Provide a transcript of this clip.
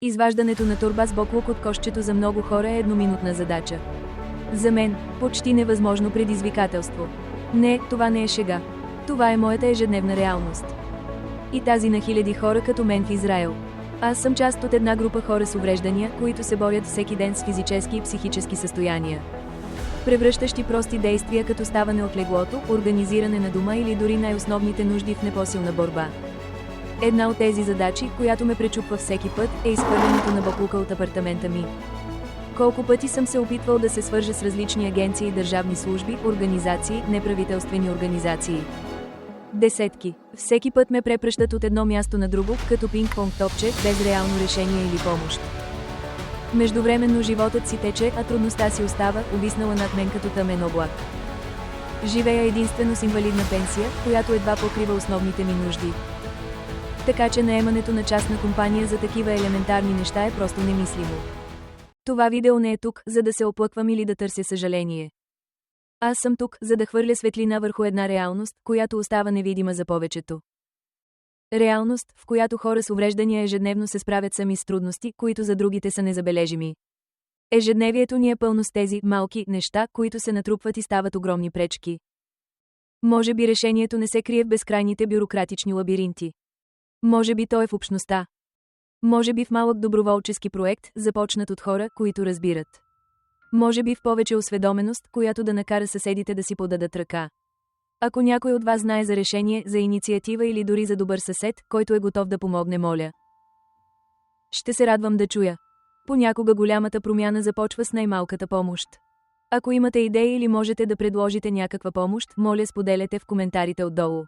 Изваждането на торба с боклук от кошчето за много хора е едноминутна задача. За мен – почти невъзможно предизвикателство. Не, това не е шега. Това е моята ежедневна реалност. И тази на хиляди хора като мен в Израел. Аз съм част от една група хора с увреждания, които се борят всеки ден с физически и психически състояния, превръщащи прости действия като ставане от леглото, организиране на дома или дори най-основните нужди в непосилна борба. Една от тези задачи, която ме пречупва всеки път, е изхвърлянето на боклука от апартамента ми. Колко пъти съм се опитвал да се свържа с различни агенции, държавни служби, организации, неправителствени организации. Десетки. Всеки път ме препращат от едно място на друго, като пинг-понг топче, без реално решение или помощ. Междувременно животът си тече, а трудността си остава, увиснала над мен като тъмен облак. Живея единствено с инвалидна пенсия, която едва покрива основните ми нужди. Така че наемането на частна компания за такива елементарни неща е просто немислимо. Това видео не е тук, за да се оплъквам или да търся съжаление. Аз съм тук, за да хвърля светлина върху една реалност, която остава невидима за повечето. Реалност, в която хора с увреждания ежедневно се справят сами с трудности, които за другите са незабележими. Ежедневието ни е пълно с тези малки неща, които се натрупват и стават огромни пречки. Може би решението не се крие в безкрайните бюрократични лабиринти. Може би то е в общността. Може би в малък доброволчески проект, започнат от хора, които разбират. Може би в повече осведоменост, която да накара съседите да си подадат ръка. Ако някой от вас знае за решение, за инициатива или дори за добър съсед, който е готов да помогне, моля. Ще се радвам да чуя. Понякога голямата промяна започва с най-малката помощ. Ако имате идеи или можете да предложите някаква помощ, моля споделете в коментарите отдолу.